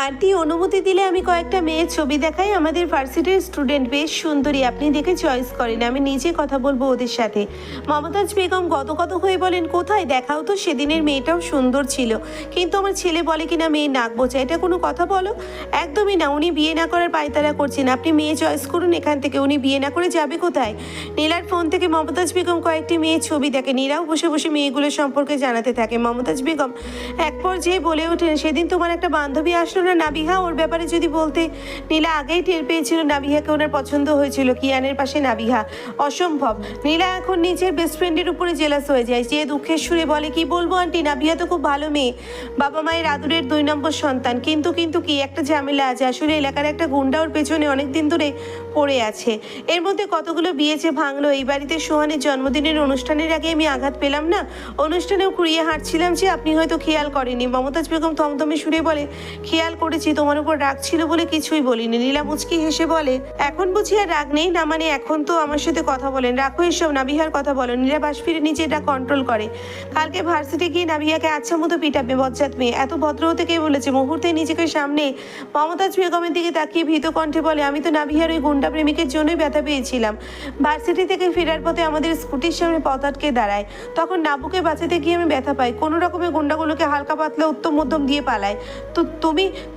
Aunty অনুমতি দিলে আমি কয়েকটা মেয়ের ছবি দেখাই। আমাদের ভার্সিটির স্টুডেন্ট, বেশ সুন্দরী, আপনি দেখে চয়েস করেন, আমি নিজে কথা বলবো ওদের সাথে। মমতাজ বেগম গদগদ হয়ে বলেন, কোথায় দেখাও তো, সেদিনের মেয়েটাও সুন্দর ছিল, কিন্তু আমার ছেলে বলে কিনা মেয়ে নাক বোঝা, এটা কোনো কথা বলো? একদমই না, উনি বিয়ে না করার পায়তারা করছেন, আপনি মেয়ে চয়েস করুন এখান থেকে, উনি বিয়ে না করে যাবে কোথায়? নীলার ফোন থেকে মমতাজ বেগম কয়েকটি মেয়ের ছবি দেখে, নীলাও বসে বসে মেয়েগুলো সম্পর্কে জানাতে থাকে। মমতাজ বেগম এক পর্যায়ে বলে ওঠেন, সেদিন তোমার একটা বান্ধবী আসলো না নাবিহা, ওর ব্যাপারে যদি বলতে। নীলা আগেই টের পেয়েছিল নাবিহাকে ওনার পছন্দ হয়েছিল, কিয়ানের পাশে নাবিহা, অসম্ভব। নীলা এখন নিজের বেস্ট ফ্রেন্ডের উপরে জেলাস হয়ে যায়, যে দুঃখের সুরে বলে, কি বলবো আন্টি, নাবিহা তো খুব ভালো মেয়ে, বাবা মায়ের আদুরের 2 নম্বর সন্তান, কিন্তু কি একটা ঝামেলা আছে, আসলে এলাকার একটা গুন্ডা ওর পেছনে অনেকদিন ধরে পড়ে আছে। এর মধ্যে কতগুলো বিয়ে যে ভাঙলো। এই বাড়িতে সোহানের জন্মদিনের অনুষ্ঠানের আগে আমি আঘাত পেলাম না, অনুষ্ঠানেও কুড়িয়ে হাঁটছিলাম, যে আপনি হয়তো খেয়াল করেনি। মমতাজ বেগম থমথমে সুরে বলে, খেয়াল করেছি, তোমার উপর রাগ ছিল বলে কিছুই বলিনি। নীলা মুচকি হেসে বলে, এখন বুঝি আর রাগ নেই? না মানে এখন তো আমার সাথে কথা বলেন, রাখো এসব, নাবিহার কথা বলো। নীলা বাস ফিরে নিজেটা কন্ট্রোল করে। কালকে ভার্সিটি গিয়ে নাবিহাকে আচ্ছা মতো পিটাবে, বজ্জাত মেয়ে, এত ভদ্র হতে কে বলেছে? মুহূর্তে নিজেকে সামনে মমতাজ বেগমের দিকে তাকিয়ে ভীত কণ্ঠে বলে, আমি তো নাবিহার ওই গুন্ডা প্রেমিকের জন্যই ব্যথা পেয়েছিলাম। ভার্সিটি থেকে ফেরার পথে আমাদের স্কুটির সামনে পথ আটকে দাঁড়ায়, তখন নাবুকে বাঁচাতে গিয়ে আমি ব্যথা পাই, কোনো রকমে গুন্ডাগুলোকে হালকা পাতলা উত্তম মধ্যম দিয়ে পালায়। তো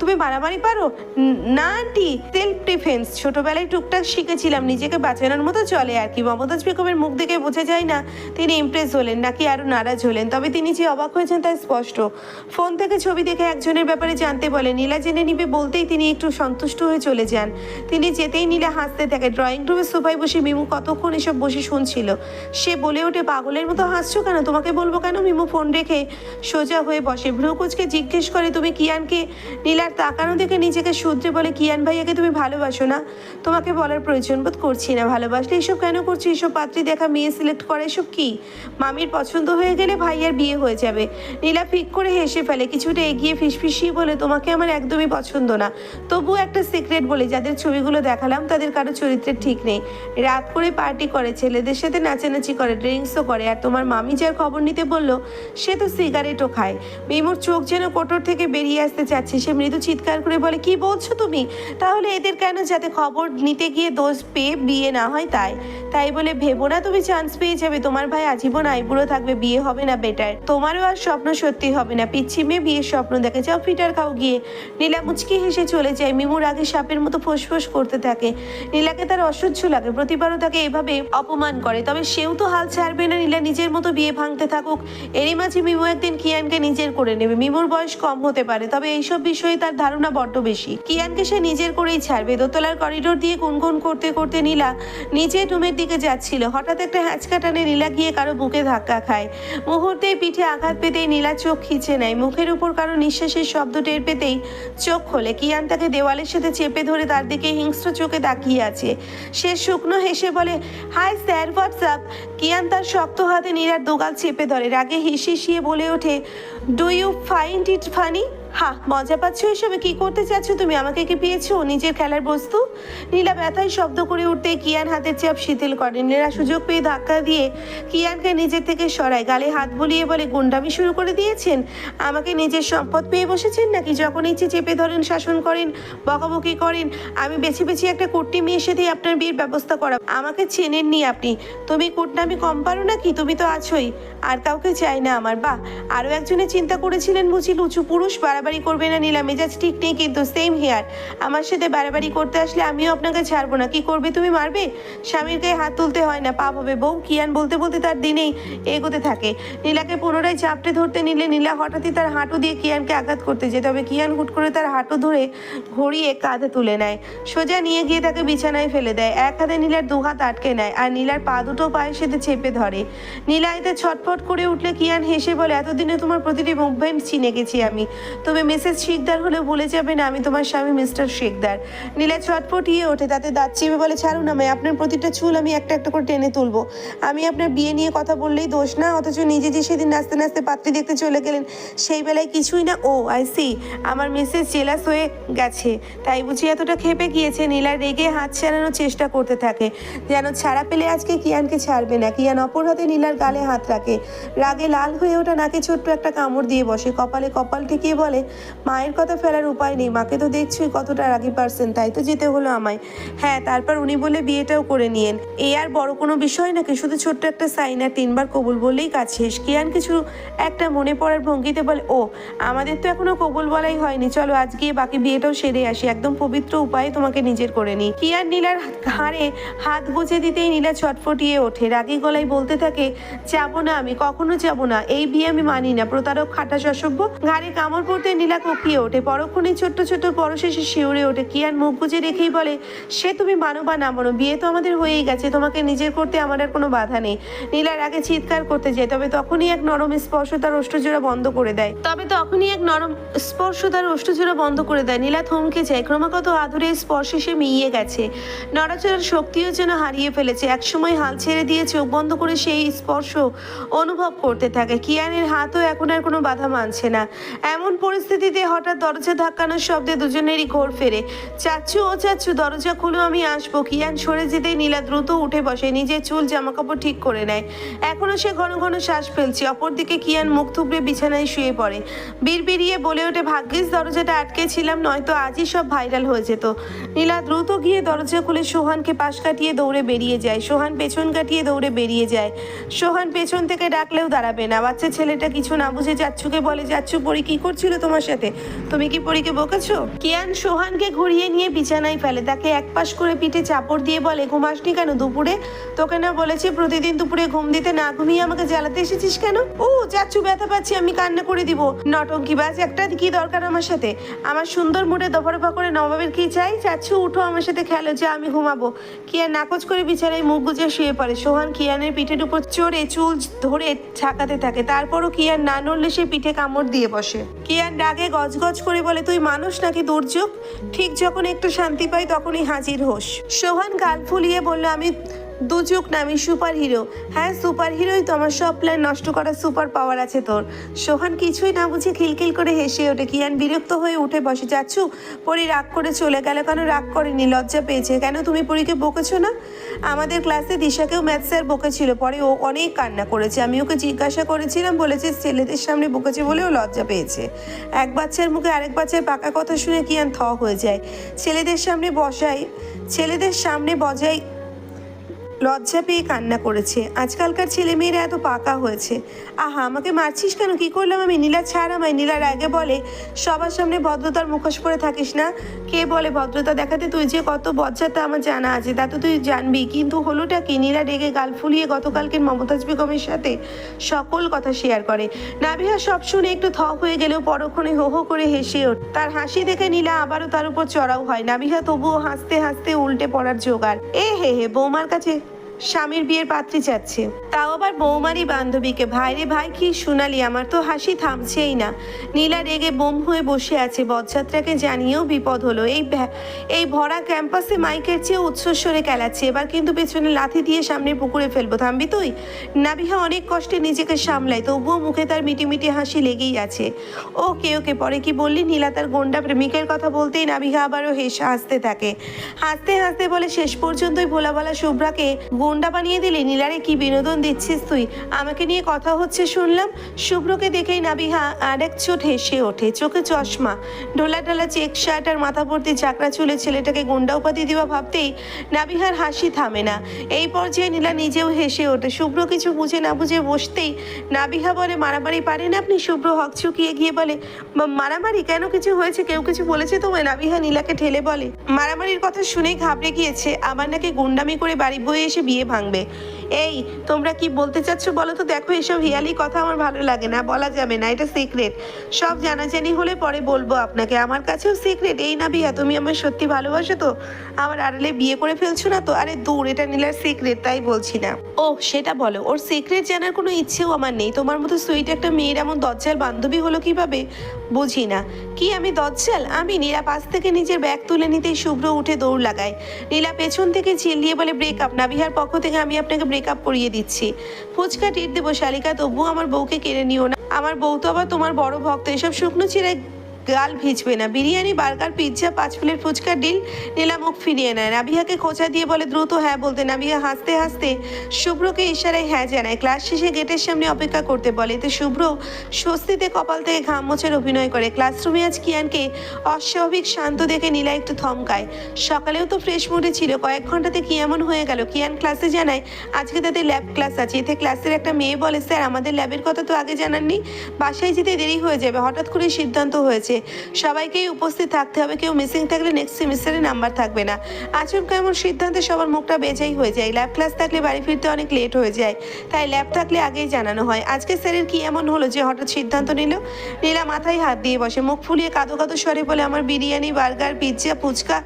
তুমি মারামারি পারো? না আন্টি, সেলফ ডিফেন্স, ছোটবেলায় টুকটাক শিখেছিলাম, নিজেকে বাঁচানোর মতো চলে আর কি। মমতাজ বেগমের মুখ দেখে বোঝা যায় না তিনি ইমপ্রেস হলেন নাকি আরো নারাজ হলেন, তবে তিনি যে অবাক হয়েছেন তা স্পষ্ট। ফোন থেকে ছবি দেখে একজনের ব্যাপারে জানতে বলে, নীলা জেনে নিবে বলতেই তিনি একটু সন্তুষ্ট হয়ে চলে যান। তিনি যেতেই নীলা হাসতে থাকে। ড্রয়িং রুমের সোফায় বসে মিমু কতক্ষণ এসব বসে শুনছিল। সে বলে ওঠে, পাগলের মতো হাসছো কেন? তোমাকে বলবো কেন? মিমু ফোন রেখে সোজা হয়ে বসে, ভ্রুকুচকে জিজ্ঞেস করে, তুমি কিয়ানকে? নীলার তাকানো দেখে নিজেকে শুধরে বলে, কিয়ান ভাইয়াকে তুমি ভালোবাসো না? তোমাকে বলার প্রয়োজন বোধ করছি না, ভালোবাসলে এসব কেন করছো? এসব পাত্রী দেখা, মেয়ে সিলেক্ট করা, এসব কি? মামির পছন্দ হয়ে গেলে ভাইয়ার বিয়ে হয়ে যাবে। নীলা ফিক করে হেসে ফেলে, কিছুটা এগিয়ে ফিসফিসিয়ে বলে, তোমাকে আমার একদমই পছন্দ না। তবুও একটা সিক্রেট বলি, যাদের ছবিগুলো দেখালাম তাদের কারো চরিত্রের ঠিক নেই। রাত করে পার্টি করে, ছেলেদের সাথে নাচানাচি করে, ড্রিঙ্কসও করে, আর তোমার মামি যার খবর নিতে বললো সে তো সিগারেটও খায়। মিমুর চোখ যেন কোটর থেকে বেরিয়ে আসতে চাচ্ছে, সে মৃদু চিৎকার করে বলে, কি বলছো তুমি? তাহলে এদের কেন? যাতে খবর নিতে গিয়ে দোষ পেয়ে বিয়ে না হয় তাই বলে ভেবো না তুমি চান্স পেয়ে যাবে। তোমার ভাই আজীবন আইবুড়ো থাকবে, বিয়ে হবে না বেটার, তোমারও আর স্বপ্ন সত্যি হবে না। পিচ্ছি মেয়ে বিয়ের স্বপ্ন দেখে, যাও ফিটার খাও গিয়ে। নীলা মুচকি হেসে চলে যায়। মিমুর আগে সাপের মতো ফোঁস করতে থাকে। নীলাকে তার অসহ্য লাগে, প্রতিবারও তাকে এভাবে অপমান করে, তবে সেও তো হাল ছাড়বে না। নীলা নিজের মতো বিয়ে ভাঙতে থাকুক, এরই মাঝে মিমু একদিন কিয়ানকে নিজের করে নেবে। মিমুর বয়স কম হতে পারে, তবে এইসব বিষয়ে তার ধারণা বড্ড বেশি। কিয়ানকে সে নিজের করেই ছাড়বে। দোতলার করিডোর দিয়ে গুনগুন করতে করতে নীলা নিজের রুমের দিকে যাচ্ছিল, হঠাৎ একটা হ্যাঁচকা টানে নীলা গিয়ে কারো বুকে ধাক্কা খায়। মুহূর্তেই পিঠে আঘাত পেতেই নীলা চোখ খিচে নেয়। মুখের উপর কারো নিঃশ্বাসের শব্দ টের পেতেই চোখ খোলে। কিয়ান তাকে দেওয়ালের সাথে চেপে ধরে তার দিকে হিংস্র চোখে তাকিয়ে আছে। সে শুকনো হেসে বলে, হাই স্যার, হোয়াটসঅ্যাপ? কিয়ান তার শক্ত হাতে নীলার দোগাল চেপে ধরে, রাগে হিসিয়ে বলে ওঠে, do you find it funny? মজা পাচ্ছ এসবে? কি করতে চাচ্ছ তুমি? আমাকে কি পেয়েছো নিজের খেলার বস্তু? নীলা ব্যথায় শব্দ করে উঠতে কিয়ান হাতের চাপ শিথিল করে। নীলা সুযোগ পেয়ে ধাক্কা দিয়ে কিয়ানকে নিজের থেকে সরায়, গালে হাত বুলিয়ে বলে, গুন্ডামি শুরু করে দিয়েছেন? আমাকে নিজের সম্পদ পেয়ে বসেছেন নাকি? যখন ইচ্ছে চেপে ধরেন, শাসন করেন, বকাবকি করেন। আমি বেছে একটা কুট্টি মেয়ের সাথেই আপনার বিয়ের ব্যবস্থা করা। আমাকে চেনেননি আপনি। তুমি কুটনামি কম পারো নাকি? তুমি তো আছোই, আর কাউকে চাই না আমার। বাহ, আরও একজনের চিন্তা করেছিলেন বুঝি? লুচু পুরুষ, বাড়াবাড়ি করবে না। নীলা মেজাজ ঠিক নেই কিন্তু, সেম হেয়ার। আমার সাথে বাড়াবাড়ি করতে আসলে আমিও আপনাকে ছাড়বো না। কি করবে তুমি? মারবে? স্বামীর গায়ে হাত তুলতে হয় না, পাপ হবে বউ। কিয়ান বলতে বলতে তার দিনেই এগোতে থাকে। নীলাকে পুনরায় চাপটে ধরতে নিলে নীলা হঠাৎই তার হাঁটু দিয়ে কিয়ানকে আঘাত করতে যায়, তবে কিয়ান হুট করে তার হাঁটু ধরে ঘড়িয়ে কাঁধে তুলে নেয়, সোজা নিয়ে গিয়ে তাকে বিছানায় ফেলে দেয়। এক হাতে নীলার 2 হাত আটকে নেয় আর নীলার পা দুটো পায়ের সাথে চেপে ধরে। নীলা এতে ছটফট করে উঠলে কিয়ান হেসে বলে, এতদিনে তোমার প্রতিটি মুভমেন্ট চিনে গেছি আমি। তুমি মিসেস শিকদার হলে ভুলে যাবে না আমি তোমার স্বামী মিস্টার শিকদার। নীলা ছটফটিয়ে ওঠে, তাতে দাঁত চেপে বলে, ছাড়ুন আমায়, আপনার প্রতিটা চুল আমি একটা একটা করে টেনে তুলবো। আমি আপনার বিয়ে নিয়ে কথা বললেই দোষ না, অথচ নিজে যে সেদিন নাচতে নাচতে পাত্রী দেখতে চলে গেলেন সেই বেলায় কিছুই না। ও আই সি, আমার মিসেস জেলাস হয়ে গেছে, তাই বুঝি এতটা খেপে গিয়েছে। নীলা রেগে হাত ছাড়ানোর চেষ্টা করতে থাকে, যেন ছাড়া পেলে আজকে কিয়ানকে ছাড়বে না। কিয়ান অপর হাতে নীলার গালে হাত রাখে, রাগে লাল হয়ে ওঠা নাকে ছোট্ট একটা কামড় দিয়ে বসে, কপালে কপাল ঠেকিয়ে বলে, মায়ের কথা ফেলার উপায় নেই, মাকে তো দেখছই কতটা রাগী পারছেন, তাই তো যেতে হলো আমায়। হ্যাঁ, তারপর উনি বলে বিয়েটাও করে নিয়েন। এই আর বড় কোনো বিষয় নাকি, শুধু ছোট্ট একটা সাইন আর 3বার কবুল বললেই কাজ শেষ। কিয়ান কিছু একটা মনে পড়ার ভঙ্গিতে বলে, ও আমাদের তো এখনো কবুল বলাই হয়নি, চলো আজ গিয়ে বাকি বিয়েটাও সেরে আসি, একদম পবিত্র উপায়ে তোমাকে নিজের করে নিই। কিয়ান নীলার ঘাড়ে হাত গুজে দিতেই নীলা ছটফটিয়ে ওঠে, রাগী গলায় বলতে থাকে, যাবো না, আমি কখনো যাবো না, এই বিয়ে আমি মানি না, প্রতারক, খাটাস, অসভ্য। ঘাড়ে কামড় পড়তে নীলা কোকিয়ে ওঠে, পরক্ষণে ছোট্ট ছোট্ট পরশেষে শিউরে ওঠে। কিয়ান মুখ গুজে রেখেই বলে, সে তুমি মানো বা না মানো, বিয়ে তো আমাদের হয়েই গেছে, তোমাকে নিজের করতে আমার আর কোনো বাধা নেই। নীলার আগে চিৎকার করতে যায়, তবে তখনই এক নরম স্পর্শ তার ওষ্ঠজোড়া বন্ধ করে দেয়। নীলা থমকে যায়, ক্রমাগত আদুরে স্পর্শে সে মিইয়ে গেছে, নড়াচড়ার শক্তিও যেন হারিয়ে ফেলেছে। একসময় হাল ছেড়ে দিয়ে চোখ বন্ধ করে সেই স্পর্শ অনুভব করতে থাকে। কিয়ানের হাতও এখন আর কোনো বাধা মানছে না। এমন পরিস্থিতিতে হঠাৎ দরজা ধাক্কানোর শব্দে দুজনেরই ঘোর ফেরে। চাচ্ছু, ও চাচ্ছু, দরজা খুলো, আমি আসবো। কিয়ান সরে যেতেই নীলা দ্রুত উঠে বসে, নিজের চুল জামাকাপড় ঠিক করে নেয়। এখনো সে ঘন ঘন শ্বাস ফেলছে। অপরদিকে কিয়ান মুখ থুবড়ে বিছানায় শুয়ে পড়ে, বিড়বিড়িয়ে বলে ওঠে, ভাগ্যিস দরজাটা আটকে ছিলাম, নয়তো আজই সব ভাইরাল হয়ে যেত। নীলা দ্রুত গিয়ে দরজা খুলে সোহানকে পাশ কাটিয়ে দৌড়ে বেরিয়ে যায়। সোহান পেছন কাটিয়ে দৌড়ে বেরিয়ে যায়। সোহান পেছন থেকে ডাকলেও দাঁড়াবে না। বাচ্চা ছেলেটা কিছু না বুঝে চাচ্ছুকে বলে, চাচ্ছু, পরি কি করছিল তোমার সাথে? তুমি কি পরীকে বকেছো? কিয়ান সোহানকে ঘুরিয়ে নিয়ে বিছানায় ফেলে, তাকে এক পাশ করে পিঠে চাপড় দিয়ে বলে, ঘুমাসনি কেন দুপুরে? তোকে না বলেছি প্রতিদিন দুপুরে ঘুম দিতে, না ঘুমিয়ে আমাকে জ্বালাতে এসেছিস কেন? ও চাচ্ছু, ব্যথা পাচ্ছি, আমি কান্না করে দিব। নটঙ্কিবাজ একটা, কি দরকার আমার সাথে? আমার সুন্দর মুডে দফা করে নবাবের কি চাই? চাচ্ছু, উঠো, আমার সাথে খেলো, যা, আমি ঘুমাবো। কিয়ান নাকচ করে বিছানায় মুখ গুজে শুয়ে পড়ে। সোহান কিয়ানের পিঠের উপর চড়ে চুল ধরে ঝাঁকাতে থাকে, তারপরও কিয়ান না নড়লে সে পিঠে কামড় দিয়ে বসে। কিয়ান রাগে গজগজ করে বলে, তুই মানুষ নাকি দুর্যোগ? ঠিক যখন একটু শান্তি পাই তখনই হাজির হোস। সোহান গাল ফুলিয়ে বলল, আমি দুযুগ না, আমি সুপার হিরো। হ্যাঁ, সুপার হিরোই তো, আমার সব প্ল্যান নষ্ট করার সুপার পাওয়ার আছে তোর। সোহান কিছুই না বুঝে খিলখিল করে হেসে ওঠে। কিয়ান বিরক্ত হয়ে উঠে বসে। চাচ্ছু, পরি রাগ করে চলে গেল কেন? রাগ করেনি, লজ্জা পেয়েছে। কেন, তুমি পরীকে বকেছো না? আমাদের ক্লাসে দিশাকেও ম্যাথ স্যার বকেছিল, পরে ও অনেক কান্না করেছে। আমি ওকে জিজ্ঞাসা করেছিলাম, বলেছে ছেলেদের সামনে বকেছে বলেও লজ্জা পেয়েছে। এক বাচ্চার মুখে আরেক বাচ্চার পাকা কথা শুনে কিয়ান থ হয়ে যায়। ছেলেদের সামনে বজায় লজ্জা পেয়ে কান্না করেছে। আজকালকার ছেলেমেয়েরা এত পাকা হয়েছে। আহা, আমাকে মারছিস কেন? কি করলাম আমি? নীলা, ছাড় আমায়। নীলা রাগে বলে, সবার সামনে ভদ্রতার মুখোশ পরে থাকিস না। কে বলে ভদ্রতা দেখাতে? তুই যে কত বজ্জাত তা আমার জানা আছে, তা তো তুই জানবি। কিন্তু হলোটা কি? নীলা রেগে গাল ফুলিয়ে গতকালকের মমতাজ বেগমের সাথে সকল কথা শেয়ার করে। নাবিহা সব শুনে একটু থ হয়ে গেলেও পরক্ষণে হো হো করে হেসে ওঠে। তার হাসি দেখে নীলা আবারও তার উপর চড়াও হয়। নাবিহা তবুও হাসতে হাসতে উল্টে পড়ার জোগাড়। হে, বৌমার কাছে স্বামীর বিয়ের পাত্রী চাচ্ছে, তাও আবার বৌমারই বান্ধবীকে। ভাইরে ভাই, কি শুনালি? আমার তো হাসি থামছেই না। নীলা রেগে বোম হয়ে বসে আছে। বজ্জাত্রাকে জানিয়েও বিপদ হলো। এই ভরা ক্যাম্পাসে মাইকের চেয়ে উচ্চস্বরে কেলাচ্ছে। এবার কিন্তু পেছনে লাথি দিয়ে সামনে পুকুরে ফেলবো। থামবি তুই? নাবিহা অনেক কষ্টে নিজেকে সামলায়, তবুও মুখে তার মিটিমিটি হাসি লেগেই আছে। ওকে, পরে কি বললি? নীলা তার গন্ডা প্রেমিকের কথা বলতেই নাবিহা আবারও হাসতে থাকে। হাসতে বলে, শেষ পর্যন্তই ভোলাভালা শুভ্রাকে গুন্ডা বানিয়ে দিলি? নীলারে কি বিনোদন দিচ্ছিস তুই? আমাকে নিয়ে কথা হচ্ছে শুনলাম। শুভ্রকে দেখেই নাবিহা আরেক চোট হেসে ওঠে। চোখে চশমা, ঢোলা চেক শার্ট আর মাথা ভর্তি চাকরা চুলে ছেলেটাকে গুন্ডা উপাধি দেওয়া ভাবতেই নাবিহার হাসি থামে না। এই পর্যায়ে নীলা নিজেও হেসে ওঠে। শুভ্র কিছু বুঝে না বুঝে বসতেই নাবিহা বলে, মারামারি পারেন আপনি? শুভ্র হকচকিয়ে গিয়ে বলে, মারামারি কেন? কিছু হয়েছে? কেউ কিছু বলেছে তোমায়? নাবিহা নীলাকে ঠেলে বলে, মারামারির কথা শুনেই ঘাবড়ে গিয়েছে। আবার নাকি গুন্ডামি করে বাড়ি বয়ে এসে বিয়ে ভাঙবে। এই, তোমরা কি বলতে চাচ্ছ বলো তো? দেখো, এসব হিয়ালি কথা আমার ভালো লাগে না, বলা যাবে না, এটা সিক্রেট। সব জানাজানি হলে পরে বলবো আপনাকে। আমার কাছেও সিক্রেট। এই নাবিহা, তুমি আমার সত্যি ভালোবাসো তো? আমার আড়ালে বিয়ে করে ফেলছো না তো? আরে দূর, এটা নীলার সিক্রেট, তাই বলছি না। ও, সেটা বলো। ওর সিক্রেট জানার কোনো ইচ্ছেও আমার নেই। তোমার মতো সুইট একটা মেয়ের এমন দজ্জাল বান্ধবী হলো কিভাবে? বুঝি না। কি আমি দজ্জাল? আমি? নীলা পাশ থেকে নিজের ব্যাগ তুলে নিতেই শুভ্র উঠে দৌড় লাগায়। নীলা পেছন থেকে চিল্লিয়ে বলে, ব্রেকআপ। নাবিহার পক্ষ থেকে আমি আপনাকে ব্রেকআপ করিয়ে দিচ্ছি। ফুচকা টিট দেবো শালিকা, তবুও আমার বউকে কেড়ে নিও না। আমার বউ তো আবার তোমার বড় ভক্ত। এসব শুকনো ছিঁড়ে গাল ভিজবে না। Biryani, burger, pizza, 5 plate phuchka deal. Nila মুখ ফিরিয়ে নেয়, নাবিহাকে খোঁচা দিয়ে বলে দ্রুত হ্যাঁ বলতে। নাবিহা হাসতে হাসতে শুভ্রকে ইশারায় হ্যাঁ জানায়। ক্লাস শেষে গেটের সামনে অপেক্ষা করতে বলে। এতে শুভ্র স্বস্তিতে কপাল থেকে ঘাম মোছার অভিনয় করে। ক্লাসরুমে আজ কিয়ানকে অস্বাভাবিক শান্ত দেখে নীলা একটু থমকায়। সকালেও তো ফ্রেশ মুডে ছিল, কয়েক ঘন্টাতে কি এমন হয়ে গেল? কিয়ান ক্লাসে জানায় আজকে তাদের ল্যাব ক্লাস আছে। এতে ক্লাসের একটা মেয়ে বলে, স্যার আমাদের ল্যাবের কথা তো আগে জানাননি, বাসায় যেতে দেরি হয়ে যাবে। হঠাৎ করে সিদ্ধান্ত হয়েছে সবাইকেই উপস্থিত থাকতে হবে, কেউ মিসিং থাকলে নেক্সট সেমিস্টারে নাম্বার থাকবে না। আচমকা এমন সিদ্ধান্তে সবার মুখটা বেজাই হয়ে যায়। ল্যাব ক্লাস থাকলে বাড়ি ফিরতে অনেক লেট হয়ে যায়, তাই ল্যাব থাকলে আগেই জানানো হয়। আজকে স্যারের কি এমন হলো যে হঠাৎ সিদ্ধান্ত নিল? নীলা মাথায় হাত দিয়ে বসে, মুখ ফুলিয়ে কাঁদো কাঁদো স্বরে বলে, আমার বিরিয়ানি, বার্গার, পিৎজা, ফুচকা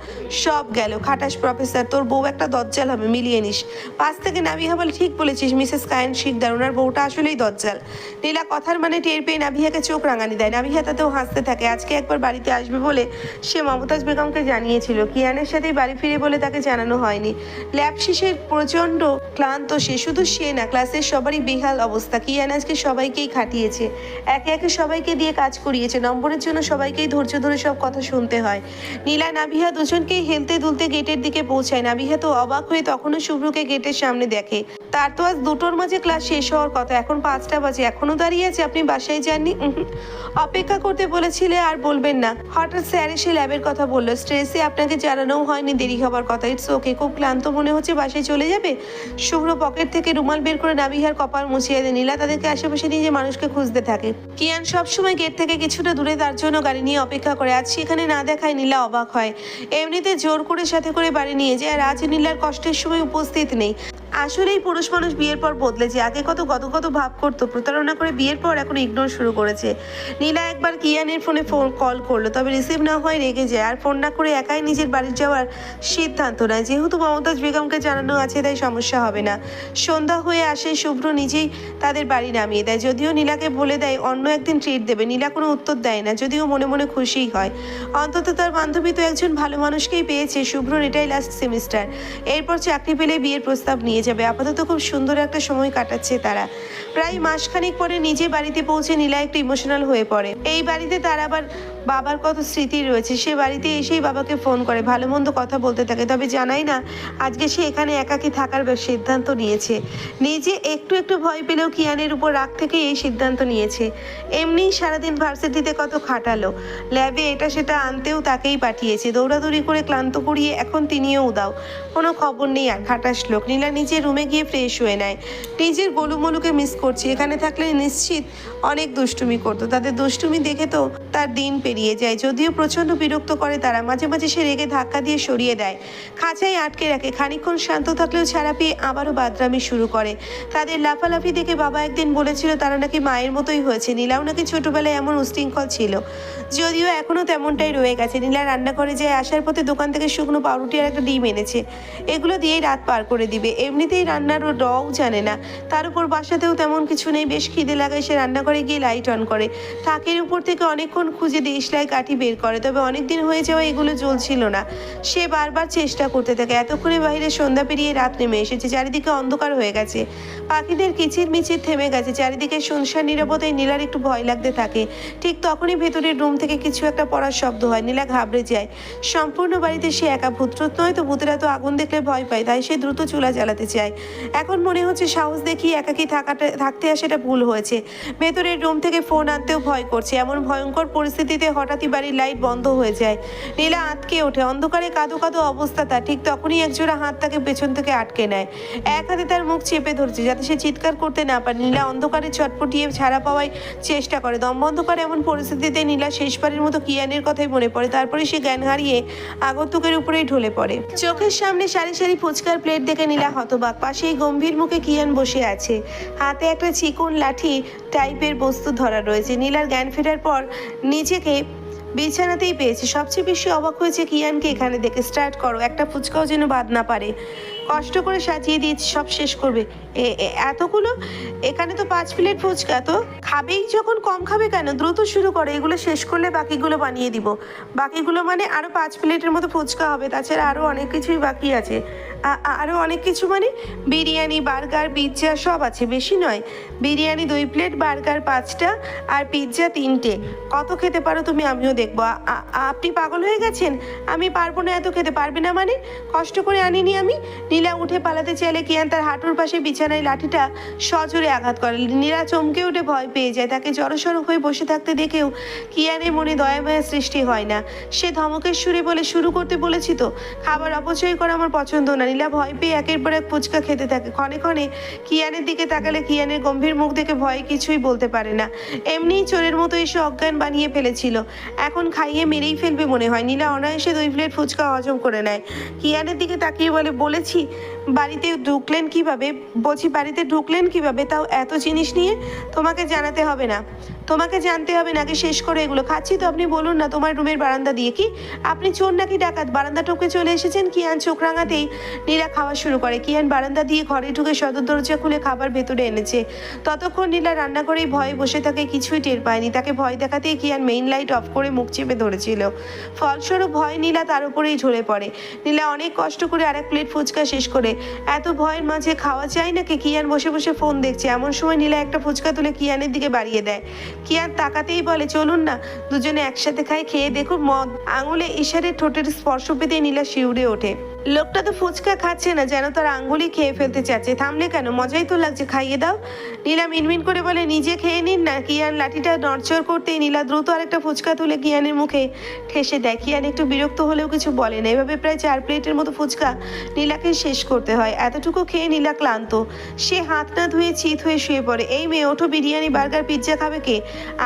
সব গেল। খাটাস প্রফেসর, তোর বউ একটা দজ্জাল হবে, মিলিয়ে নিস। পাশ থেকে নাবিহা বলে, ঠিক বলেছিস মিসেস কায়েন শিকদার, ওনার বউটা আসলেই দজ্জাল। নীলা কথার মানে টের পেয়ে নাবিহাকে চোখ রাঙানি দেয়। নাবিহা তাতেও হাসতে থাকে। আজকে একবার বাড়িতে আসবে বলে সে মমতাজ বেগমকে জানিয়েছিল, কিয়ানের সাথেই বাড়ি ফিরে বলে তাকে জানানো হয়নি। ল্যাব শেষে প্রচণ্ড ক্লান্ত সে, শুধু সে না ক্লাসের সবারই বেহাল অবস্থা। কিয়ান আজকে সবাইকেই খাটিয়েছে, একে একে সবাইকে দিয়ে কাজ করিয়েছে। নম্বরের জন্য সবাইকেই ধৈর্য ধরে সব কথা শুনতে হয়। নীলা নাবিহা দুজনকেই হেলতে দুলতে গেটের দিকে পৌঁছায়। নাবিহা তো অবাক হয়ে তখনও শুভ্রকে গেটের সামনে দেখে। তার তো আজ 2টোর মাঝে ক্লাস শেষ হওয়ার কথা, এখন 5টা বাজে, এখনো দাঁড়িয়ে আছে। আপনি বাসায় যাননি? অপেক্ষা করতে বলেছিলে আর বলবেন না। হঠাৎ স্যার এসে ল্যাবের কথা বললো, স্ট্রেসে আপনাকে জানানোও হয়নি দেরি হবার কথা। ইটস ওকে, খুব ক্লান্ত মনে হচ্ছে, বাসায় চলে যাবে? শুভ্র পকেট থেকে রুমাল বের করে নাবিহার কপাল মুছিয়ে দেয়। নীলা তাদেরকে আশেপাশে নিয়ে যে মানুষকে খুঁজতে থাকে। কিয়ান সবসময় গেট থেকে কিছুটা দূরে তার জন্য গাড়ি নিয়ে অপেক্ষা করে, আজ সেখানে না দেখায় নীলা অবাক হয়। এমনিতে জোর করে সাথে করে বাড়ি নিয়ে যায়, আর আজ নীলার কষ্টের সময় উপস্থিত নেই। আসলেই পুরুষ মানুষ বিয়ের পর বদলেছে। আগে কত ভাব করতো, প্রতারণা করে বিয়ের পর এখন ইগনোর শুরু করেছে। নীলা একবার কিয়ানের ফোনে কল করলো, তবে রিসিভ না হয় রেগে যায় আর ফোন না করে একাই নিজের বাড়ি যাওয়ার সিদ্ধান্ত নেয়। যেহেতু মমতাজ বেগমকে জানানো আছে তাই সমস্যা হবে না। সন্ধ্যা হয়ে আসে, শুভ্র নিজেই তাদের বাড়ি নামিয়ে দেয়। যদিও নীলাকে বলে দেয় অন্য একদিন ট্রিট দেবে, নীলা কোনো উত্তর দেয় না, যদিও মনে মনে খুশিই হয়। অন্তত তার বান্ধবী তো একজন ভালো মানুষকেই পেয়েছে। শুভ্রর এটাই লাস্ট সেমিস্টার, এরপর চাকরি পেলে বিয়ের প্রস্তাব নিয়ে যাবে। আপাতত খুব সুন্দর একটা সময় কাটাচ্ছে তারা। প্রায় মাসখানেক পরে নিজে বাড়িতে পৌঁছে নীলা একটু ইমোশনাল হয়ে পড়ে। এই বাড়িতে তার আবার বাবার কত স্মৃতি রয়েছে। সে বাড়িতে এসেই বাবাকে ফোন করে, ভালো মন্দ কথা বলতে থাকে, তবে জানাই না আজকে সে এখানে একাকী থাকার সিদ্ধান্ত নিয়েছে। নিজে একটু একটু ভয় পেলেও কিয়ানের উপর রাগ থেকে এই সিদ্ধান্ত নিয়েছে। এমনিই সারাদিন ভার্সিটিতে কত খাটালো, ল্যাবে এটা সেটা আনতেও তাকেই পাঠিয়েছে। দৌড়াদৌড়ি করে ক্লান্ত করিয়ে এখন তিনিও উদাও, কোনো খবর নেই আর খাটাস লোক। নীলা নিজের রুমে গিয়ে ফ্রেশ হয়ে নেয়। নিজের গোলুমলুকে মিস করছে, এখানে থাকলে নিশ্চিত অনেক দুষ্টুমি করতো। তাদের দুষ্টুমি দেখে তো তার দিন পেরিয়ে যায়। যদিও প্রচণ্ড বিরক্ত করে তারা, মাঝে মাঝে সে রেগে ধাক্কা দিয়ে সরিয়ে দেয়, খাঁচায় আটকে রাখে। খানিকক্ষণ শান্ত থাকলেও ছাড়া পেয়ে আবারও বাদরামি শুরু করে। তাদের লাফালাফি দেখে বাবা একদিন বলেছিল তারা নাকি মায়ের মতোই হয়েছে। নীলাও নাকি ছোটবেলায় এমন উশৃঙ্খল ছিল, যদিও এখনও তেমনটাই রয়ে গেছে। নীলা রান্নাঘরে যায়, আসার পথে দোকান থেকে শুকনো পাউরুটি আর একটা ডিম এনেছে। এগুলো দিয়েই রাত পার করে দিবে। এমনিতেই রান্নার রও জানে না, তার উপর বাসাতেও তেমন কিছু নেই। বেশ খিদে লাগায় সে রান্নাঘরে গিয়ে লাইট অন করে, তাকের উপর থেকে অনেকক্ষণ খুঁজে দেশলাই কাঠি বের করে, তবে অনেকদিন হয়ে যাওয়া এগুলো জ্বলছিল না। সে বারবার চেষ্টা করতে থাকে। এতক্ষণে বাইরে সন্ধ্যা পেরিয়ে রাত নেমে এসেছে, চারিদিকে অন্ধকার হয়ে গেছে। পাখিদের কিচির মিচির থেমে গেছে, চারিদিকে শুনশান নীরবতায় নীলার একটু ভয় লাগতে থাকে। ঠিক তখনই ভেতরের রুম থেকে কিছু একটা পড়ার শব্দ হয়। নীলা ঘাবড়ে যায়। সম্পূর্ণ বাড়িতে সে একা। ভূত নয় তো, ভূতেরা তো আগুন দেখলে ভয় পায়, তাই সে দ্রুত চুলা জ্বালাতে চায়। এখন মনে হচ্ছে সাহস দেখিয়ে একাকি থাকতে সেটা ভুল হয়েছে। ভেতরের রুম থেকে ফোন আনতেও ভয় করছে। এমন ভয়ঙ্কর পরিস্থিতিতে হঠাৎই বাড়ির লাইট বন্ধ হয়ে যায়। নীলা আটকে ওঠে, অন্ধকারে কাঁদো কাঁদো অবস্থা তার। ঠিক তখনই একজোড়া হাত তাকে পেছন থেকে আটকে নেয়, এক হাতে তার মুখ চেপে ধরছে যাতে সে চিৎকার করতে না পারে। নীলা অন্ধকারে ছটপটিয়ে ছাড়া পাওয়ার চেষ্টা করে। দম বন্ধ করে। এমন পরিস্থিতিতে নীলা শেষবারের মতো কিয়ানের কথাই মনে পড়ে। তারপরে সে জ্ঞান হারিয়ে আগন্তুকের উপরেই ঢলে পড়ে। চোখের সামনে সারি সারি ফুচকার প্লেট দেখে নীলা হতবাক। পাশেই গম্ভীর মুখে কিয়ান বসে আছে, হাতে একটা চিকন লাঠি টাইপের বস্তু ধরা রয়েছে। নীলার জ্ঞান ফেরার পর নিজেকে বিছানাতেই পেয়েছে। সবচেয়ে বেশি অবাক হয়েছে কিয়ানকে এখানে দেখে। স্টার্ট করো, একটা ফুচকাও যেন বাদ না পারে। কষ্ট করে সাজিয়ে দিয়েছি, সব শেষ করবে। এতগুলো? এখানে তো 5 প্লেট ফুচকা, তো খাবেই যখন কম খাবে কেন? দ্রুত শুরু করে, এগুলো শেষ করলে বাকিগুলো বানিয়ে দিব। বাকিগুলো মানে আরও 5 প্লেটের মতো ফুচকা হবে, তাছাড়া আরও অনেক কিছুই বাকি আছে। আরও অনেক কিছু মানে বিরিয়ানি, বার্গার, পিৎজা সব আছে, বেশি নয়। বিরিয়ানি 2 প্লেট, বার্গার 5টা, আর পিৎজা 3টে। কত খেতে পারো তুমি আমিও দেখবো। আপনি পাগল হয়ে গেছেন? আমি পারবো না এত খেতে। পারবে না মানে? কষ্ট করে আনিনি আমি। নীলা উঠে পালাতে চাইলে কিয়ান তার হাঁটুর পাশে বিছানায় লাঠিটা সজোরে আঘাত করে। নীলা চমকে উঠে ভয় পেয়ে যায়। তাকে জড়সড় হয়ে বসে থাকতে দেখেও কিয়ানের মনে দয়া মায়া সৃষ্টি হয় না। সে ধমকের সুরে বলে, শুরু করতে বলেছি তো, খাবার অপচয় করা আমার পছন্দ না। নীলা ভয় পেয়ে একের পর এক ফুচকা খেতে থাকে। ক্ষণে ক্ষণে কিয়ানের দিকে তাকালে কিয়ানের গম্ভীর মুখ দেখে ভয়ে কিছুই বলতে পারে না। এমনিই চোরের মতো এসে অজ্ঞান বানিয়ে ফেলেছিল, এখন খাইয়ে মেরেই ফেলবে মনে হয়। নীলা অনায়াসে 2 প্লেট ফুচকা হজম করে নেয়। কিয়ানের দিকে তাকিয়ে বলেছি বাড়িতে ঢুকলেন কিভাবে? বলছি বাড়িতে ঢুকলেন কিভাবে, তাও এত জিনিস নিয়ে? তোমাকে জানাতে হবে না, তোমাকে জানতে হবে না। আগে শেষ করে এগুলো। খাচ্ছি তো, আপনি বলুন না। তোমার রুমের বারান্দা দিয়ে? কি আপনি চোর নাকি ডাকাত? বারান্দা টপকে চলে এসেছেন? কিয়ান চোখ রাঙাতেই নীলা খাওয়া শুরু করে। কিয়ান বারান্দা দিয়ে ঘরে ঢুকে সদর দরজা খুলে খাবার ভেতরে এনেছে। ততক্ষণ নীলা রান্নাঘরেই ভয়ে বসে থাকে, কিছুই টের পায়নি। তাকে ভয় দেখাতেই কিয়ান মেইন লাইট অফ করে মুখ চেপে ধরেছিল। ফলস্বরূপ ভয় নীলা তার উপরেই ঝরে পড়ে। নীলা অনেক কষ্ট করে আরেক প্লেট ফুচকা শেষ করে। এত ভয়ের মাঝে খাওয়া যায় নাকি? কিয়ান বসে বসে ফোন দেখছে। এমন সময় নীলা একটা ফুচকা তুলে কিয়ানের দিকে বাড়িয়ে দেয়। কিয়ান তাকাতেই বলে, চলুন না দুজনে একসাথে খাই, খেয়ে দেখুন মদ। আঙুলে ইশারে ঠোঁটের স্পর্শ পেতে নীলা শিউরে ওঠে। লোকটা তো ফুচকা খাচ্ছে না, যেন তার আঙ্গুলি খেয়ে ফেলতে চাচ্ছে। থামলে কেন? মজাই তো লাগছে, খাইয়ে দাও। নীলা মিনমিন করে বলে, নিজে খেয়ে নিন না। কিয়ান লাঠিটা নড়চড় করতেই নীলা দ্রুত আরেকটা ফুচকা তুলে কিয়ানের মুখে ঠেসে দেয়। কিয়ান একটু বিরক্ত হলেও কিছু বলে না। এভাবে প্রায় 4 প্লেটের মতো ফুচকা নীলাকে শেষ করতে হয়। এতটুকু খেয়ে নীলা ক্লান্ত। সে হাত না ধুয়ে চিত হয়ে শুয়ে পড়ে। এই মেয়ে, ওঠো, বিরিয়ানি, বার্গার, পিৎজা খাবে কে?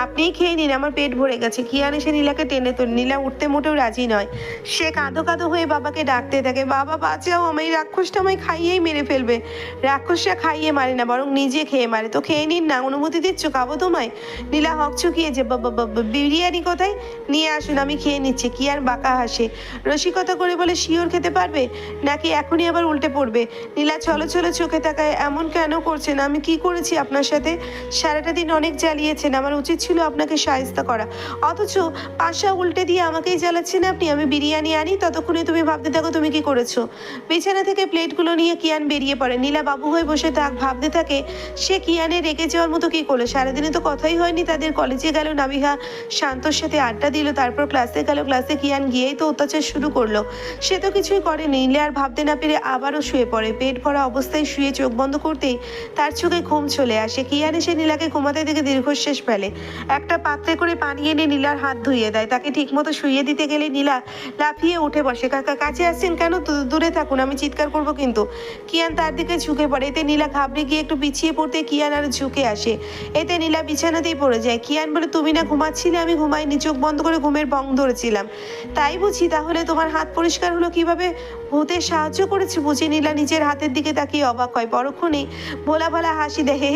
আপনিই খেয়ে নিন, আমার পেট ভরে গেছে। কিয়ান এসে নীলাকে টেনে তোলে। নীলা উঠতে মোটেও রাজি নয়। সে কাঁদো কাঁদো হয়ে বাবাকে ডাকতে থাকে, বাবা বাঁচাও আমায়, রাক্ষসটা আমায় খাইয়েই মেরে ফেলবে। রাক্ষসটা খাইয়ে মারে না, বরং নিজে খেয়ে মারে। তো খেয়ে নিন না, অনুমতি দিচ্ছ? খাবো তোমায়? নীলা হকচকিয়ে যে, বিরিয়ানি কোথায়? নিয়ে আসুন, আমি খেয়ে নিচ্ছি। কিয়ান বাঁকা হাসে, রসিকতা করে বলে, শিওর খেতে পারবে নাকি এখনই আবার উল্টে পড়বে? নীলা ছলো ছলো চোখে তাকায়। এমন কেন করছেন? আমি কি করেছি আপনার সাথে? সারাটা দিন অনেক জ্বালিয়েছেন, আমার উচিত ছিল আপনাকে সাহায্য করা, অথচ পাশা উল্টে দিয়ে আমাকেই জ্বালাচ্ছেন আপনি। আমি বিরিয়ানি আনি, ততক্ষণে তুমি ভাবতে থাকো তুমি কি করেছো। বিছানা থেকে প্লেটগুলো নিয়ে কিয়ান বেরিয়ে পড়ে। নীলা বাবু হয়ে বসে ভাবতে থাকে সে কিয়ানে রেগে যাওয়ার মতো কি করলো। সারাদিনে তো কথাই হয়নি তাদের। কলেজে গেল নাবিহা, শান্তর সাথে আড্ডা দিল, তারপর ক্লাসে গেল। ক্লাসে কিয়ান গিয়েই তো অত্যাচার শুরু করলো। সে তো কিছুই করেনি। নীলা আর ভাবতে না পেরে আবারও শুয়ে পড়ে। পেট ভরা অবস্থায় শুয়ে চোখ বন্ধ করতেই তার চোখে ঘুম চলে আসে। কিয়ান এসে নীলাকে ঘুমাতে দেখে দীর্ঘশ্বাস ফেলে। একটা পাত্রে করে পানি এনে নীলার হাত ধুইয়ে দেয়। তাকে ঠিকমতো শুইয়ে দিতে গেলে নীলা লাফিয়ে উঠে বসে। কাকা, কাছে আসছেন কেন? দূরে থাকুন, আমি চিৎকার করবো কিন্তু। কিয়ান তার দিকে ঝুঁকে পড়ে। এতে নীলা ঘাবড়ে গিয়ে একটু পিছিয়ে পড়তে কিয়ান আর ঝুঁকে আসে। এতে নীলা বিছানাতেই পড়ে যায়। কিয়ান বলে, তুমি না ঘুমাচ্ছিলে? আমি ঘুমাইনি, চোখ বন্ধ করে ঘুমের ভং ধরেছিলাম। তাই বুঝি? তাহলে তোমার হাত পরিষ্কার হলো কিভাবে? ভূতে সাহায্য করেছে বুঝি? নীলা নিজের হাতের দিকে তাকিয়ে অবাক হয়। পরক্ষণেই ভোলা ভালা হাসি দেখে,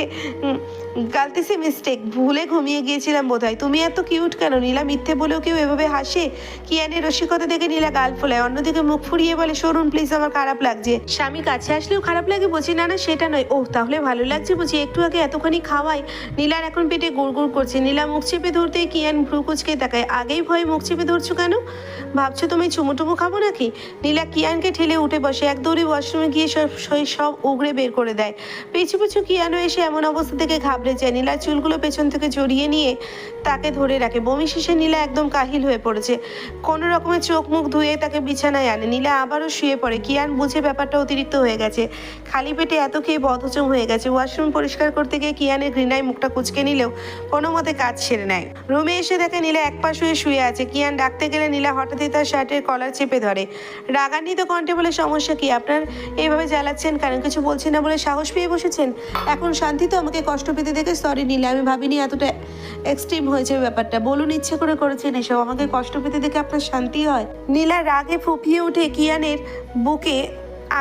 গালতেছে মিস্টেক, ভুলে ঘুমিয়ে গিয়েছিলাম বোধহয়। তুমি এত কিউট কেন? নীলা মিথ্যে বলেও কেউ এভাবে হাসে? কিয়ানের রসিকতা দেখে নীলা গাল ফোলায়। অন্যদিকে মুখ ফুরিয়ে বলে, সরুন প্লিজ, আমার খারাপ লাগছে। স্বামী কাছে আসলেও খারাপ লাগে বুঝি? না না, সেটা নয়। ওহ, তাহলে ভালো লাগছে বুঝি? একটু আগে এতখানি খাওয়াই। নীলার এখন পেটে গুড় করছে। নীলা মুখ চেপে ধরতে কিয়ান ভ্রু কুচকে তাকায়। আগেই ভয়ে মুখ চেপে ধরছো কেন? ভাবছো তুমি চুমুটুমু খাবো নাকি? নীলা কিয়ানকে ঠেলে উঠে বসে। এক দৌড়ে ওয়াশরুমে গিয়ে সব উগড়ে বের করে দেয়। পিছু পিছু কিয়ানও এসে এমন অবস্থা থেকে ঘাবড়ে যায়। নীলার চুলগুলো পেছন থেকে জড়িয়ে নিয়ে তাকে ধরে রাখে। বমি শেষে নীলা একদম কাহিল হয়ে পড়েছে। কোনো রকমের চোখ মুখ ধুয়ে তাকে বিছানায় আনে। নীলা আবারও শুয়ে পড়ে। কিয়ান বুঝে ব্যাপারটা অতিরিক্ত হয়ে গেছে। খালি পেটে এত খেয়ে বদহজম হয়ে গেছে। ওয়াশরুম পরিষ্কার করতে গিয়ে কিয়ানের ঘৃণায় মুখটা কুচকে নিলেও কোনো মতে কাজ সেরে নেয়। রুমে এসে দেখে নীলা এক পাশ হয়ে শুয়ে আছে। কিয়ান ডাকতে গেলে নীলা হঠাৎই তার শার্টের কলার চেপে ধরে। রাগান্বিত কণ্ঠে বলে, সমস্যা কি আপনার? এইভাবে জ্বালাচ্ছেন কেন? কিছু বলছি না বলে সাহস পেয়ে বসেছেন? এখন শান্তি তো? আমাকে কষ্ট পেতে দেখে সরি নীলা, আমি ভাবিনি এতটা এক্সট্রিম হয়েছে ব্যাপারটা। বলুন, ইচ্ছে করে করেছেন এসব? আমাকে কষ্ট পেতে দেখে আপনার শান্তি হয়? নীলা রাগে ফুঁপিয়ে উঠে কিয়ানের বুকে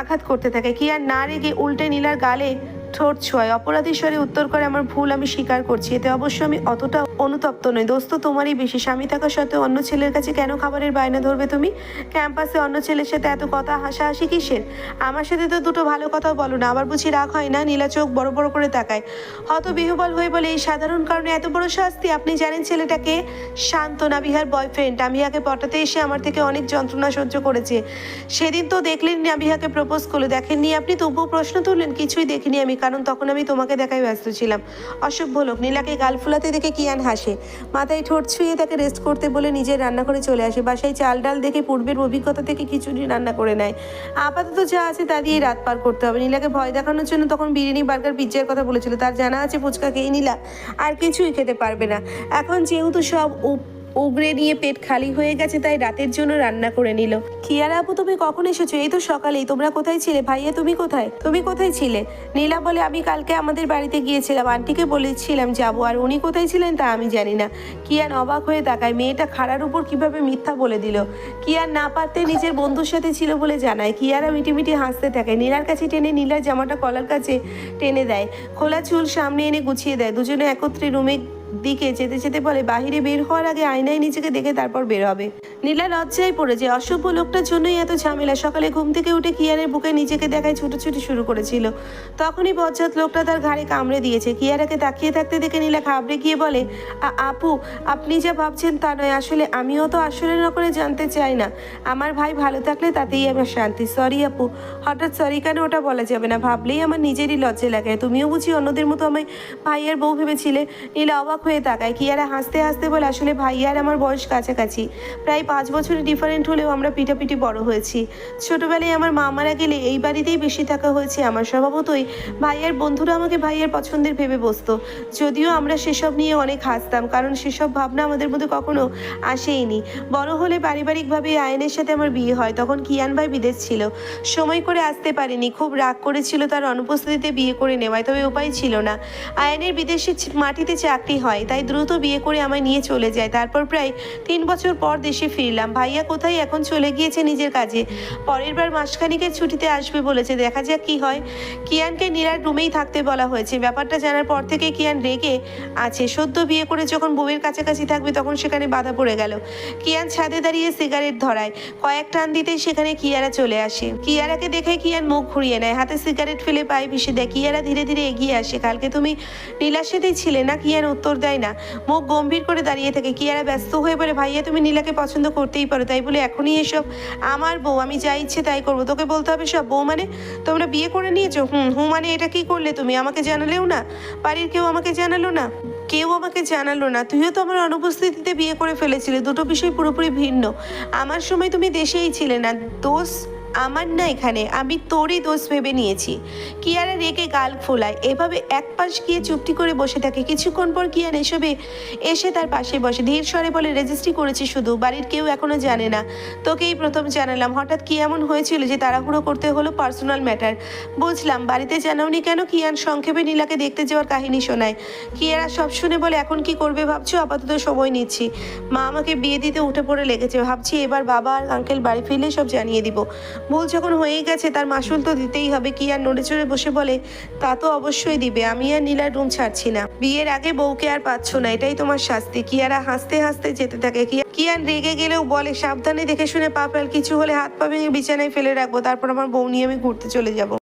আঘাত করতে থাকে। কিয়ান না রেগে উল্টে নীলার গালে ঠোঁট ছোঁয়। অপরাধী স্বরে উত্তর করে, আমার ভুল, আমি স্বীকার করছি। এতে অবশ্য আমি অতটা অনুতপ্ত নই। দোস্ত তোমারই বেশি। স্বামী থাকা সত্ত্বেও অন্য ছেলের কাছে কেন খাবারের বায়না ধরবে তুমি? ক্যাম্পাসে অন্য ছেলের সাথে এত কথা হাসাহাসি কিসের? আমার সাথে তো দুটো ভালো কথাও বলো না, আবার বুঝি রাগ হয় না? নীলা চোখ বড় বড় করে তাকায়। বিহ্বল হয়ে বলে, এই সাধারণ কারণে এত বড় শাস্তি? আপনি জানেন ছেলেটাকে? শান্ত, নাবিহার বয়ফ্রেন্ড। নাবিহাকে পটাতে এসে আমার থেকে অনেক যন্ত্রণা সহ্য করেছে। সেদিন তো দেখলেন নাবিহাকে প্রপোজ করলো, দেখেননি আপনি? তবুও প্রশ্ন তুললেন? কিছুই দেখিনি আমি, কারণ তখন আমি তোমাকে দেখায় ব্যস্ত ছিলাম। অসভ্য লোক। নীলাকে গাল ফুলাতে দেখে কিয়ান হাসে। মাথায় ঠোঁট ছুঁয়ে তাকে রেস্ট করতে বলে নিজের রান্নাঘরে চলে আসে। বাসায় চাল ডাল দেখে পূর্বের অভিজ্ঞতা থেকে খিচুড়ি রান্না করে নেয়। আপাতত যা আছে তা দিয়েই রাত পার করতে হবে। নীলাকে ভয় দেখানোর জন্য তখন বিরিয়ানি, বার্গার, পিৎজার কথা বলেছিল। তার জানা আছে ফুচকা খেয়ে নীলা আর কিছুই খেতে পারবে না। এখন যেহেতু সব উগড়ে নিয়ে পেট খালি হয়ে গেছে, তাই রাতের জন্য রান্না করে নিল। কিয়ারা আপু, তুমি কখন এসেছো? এই তো সকালেই। তোমরা কোথায় ছিলে? ভাইয়া তুমি কোথায় ছিলে? নীলা বলে, আমি কালকে আমাদের বাড়িতে গিয়েছিলাম, আন্টিকে বলেছিলাম যাবো, আর উনি কোথায় ছিলেন তা আমি জানি না। কিয়ান অবাক হয়ে তাকায়। মেয়েটা খাড়ার উপর কিভাবে মিথ্যা বলে দিল? কিয়ান না পারতে নিজের বন্ধুর সাথে ছিল বলে জানায়। কিয়ারা মিটিমিটি হাসতে থাকে। নীলার কাছে টেনে নীলার জামাটা কলার কাছে টেনে দেয়। খোলা চুল সামনে এনে গুছিয়ে দেয়। দুজনে একত্রে রুমে দিকে যেতে যেতে বলে, বাহিরে বের হওয়ার আগে আয়নায় নিজেকে দেখে তারপর বের হবে। নীলা লজ্জায় পড়েছে। অসভ্য লোকটার জন্যই এত ঝামেলা। সকালে ঘুম থেকে উঠে কিয়ারের বুকে নিজেকে দেখায় ছুটোছুটি শুরু করেছিল। তখনই বজ্জাত লোকটা তার ঘাড়ে কামড়ে দিয়েছে। কিয়ারাকে তাকিয়ে থাকতে দেখে নীলা ঘাবড়ে গিয়ে বলে, আপু, আপনি যা ভাবছেন তা নয়। আসলে আমিও তো আসলে না করে জানতে চাই না। আমার ভাই ভালো থাকলে তাতেই আমার শান্তি। সরি আপু। হঠাৎ সরি কেন? ওটা বলা যাবে না। ভাবলেই আমার নিজেরই লজ্জা লাগে। তুমিও বুঝি অন্যদের মতো আমায় ভাইয়ের বউ ভেবেছিলে? নীলা অবাক হয়ে তাকায়। কিয়ারা হাসতে হাসতে বলে, আসলে ভাইয়া আর আমার বয়স কাছাকাছি, প্রায় 5 বছরের ডিফারেন্ট হলেও আমরা পিটাপিটি বড় হয়েছি। ছোটবেলায় আমার মা মারা গেলে এই বাড়িতেই বেশি থাকা হয়েছে আমার। স্বভাবতই ভাইয়ার বন্ধুরা আমাকে ভাইয়ের পছন্দের ভেবে বসতো, যদিও আমরা সেসব নিয়ে অনেক হাসতাম, কারণ সেসব ভাবনা আমাদের মধ্যে কখনো আসেইনি। বড় হলে পারিবারিকভাবে আয়নের সাথে আমার বিয়ে হয়। তখন কিয়ান ভাই বিদেশ ছিল, সময় করে আসতে পারেনি। খুব রাগ করেছিল তার অনুপস্থিতিতে বিয়ে করে নেওয়ায়, তবে উপায় ছিল না। আয়নের বিদেশে মাটিতে চাকরি হয়, তাই দ্রুত বিয়ে করে আমায় নিয়ে চলে যায়। তারপর প্রায় 3 বছর পর দেশে ফিরলাম। ভাইয়া কোথায়? এখন চলে গিয়েছে নিজের কাজে। পরের বার মাসখানিকের ছুটিতে আসবে বলেছে, দেখা যাক কি হয়। কিয়ানকে নীলার রুমেই থাকতে বলা হয়েছে। ব্যাপারটা জানার পর থেকে কিয়ান রেগে আছে। সদ্য বিয়ে করে যখন বউয়ের কাছাকাছি থাকবে তখন সেখানে বাধা পড়ে গেল। কিয়ান ছাদে দাঁড়িয়ে সিগারেট ধরায়। কয়েক টান দিতেই সেখানে কিয়ারা চলে আসে। কিয়ারাকে দেখে কিয়ান মুখ ঘুরিয়ে নেয়, হাতে সিগারেট ফেলে পায়ে ভিসে দেয়। কিয়ারা ধীরে ধীরে এগিয়ে আসে। কালকে তুমি নীলার সাথেই ছিলে না? কিয়ান উত্তর দেয় না, মুখ গম্ভীর করে দাঁড়িয়ে থাকে। কিয়ারা ব্যস্ত হয়ে বলে, ভাইয়া তুমি নীলাকে পছন্দ করতেই পারো, তাই বলে এখনই এসব? আমার বউ, আমি যা ইচ্ছে তাই করবো। তোকে বলতে হবে সব? বউ মানে? তোমরা বিয়ে করে নিয়েছো? মানে এটা কি করলে তুমি? আমাকে জানালেও না? বাড়ির কেউ আমাকে জানালো না? কেউ আমাকে জানালো না। তুইও তো আমার অনুপস্থিতিতে বিয়ে করে ফেলেছিলে। দুটো বিষয় পুরোপুরি ভিন্ন। আমার সময় তুমি দেশেই ছিলে না। দোষ আমার না, এখানে আমি তোরই দোষ ভেবে নিয়েছি। কিয়ারা রেগে গাল ফোলায়। এভাবে এক পাশ গিয়ে চুপটি করে বসে থাকে। কিছুক্ষণ পর কিয়ান এসে তার পাশে বসে। ধীর স্বরে বলে, রেজিস্ট্রি করেছি শুধু, বাড়ির কেউ এখনো জানে না। তোকেই প্রথম জানালাম। হঠাৎ কি এমন হয়েছিল যে তাড়াহুড়ো করতে হলো? Personal matter. বুঝলাম, বাড়িতে জানাওনি কেন? কিয়ান সংক্ষেপে নীলাকে দেখতে যাওয়ার কাহিনী শোনায়। কিয়ারা সব শুনে বলে, এখন কি করবে ভাবছো? আপাতত সময় নিচ্ছি। মা আমাকে বিয়ে দিতে উঠে পড়ে লেগেছে। ভাবছি এবার বাবা আর আঙ্কেল বাড়ি ফিরলে সব জানিয়ে দিব। ভুল যখন হয়েই গেছে তার মাসুল তো দিতেই হবে। কিয়ান নড়ে চড়ে বসে বলে, তা তো অবশ্যই দিবে। আমি আর নীলার রুম ছাড়ছি না। বিয়ের আগে বউকে আর পাচ্ছ না, এটাই তোমার শাস্তি। কিয়ারা হাসতে হাসতে যেতে থাকে। কিয়ান রেগে গেলেও বলে, সাবধানে দেখে শুনে পা ফেল। কিছু হলে হাত পা ভেঙে বিছানায় ফেলে রাখবো, তারপর আমার বউ নিয়ে আমি ঘুরতে চলে যাব।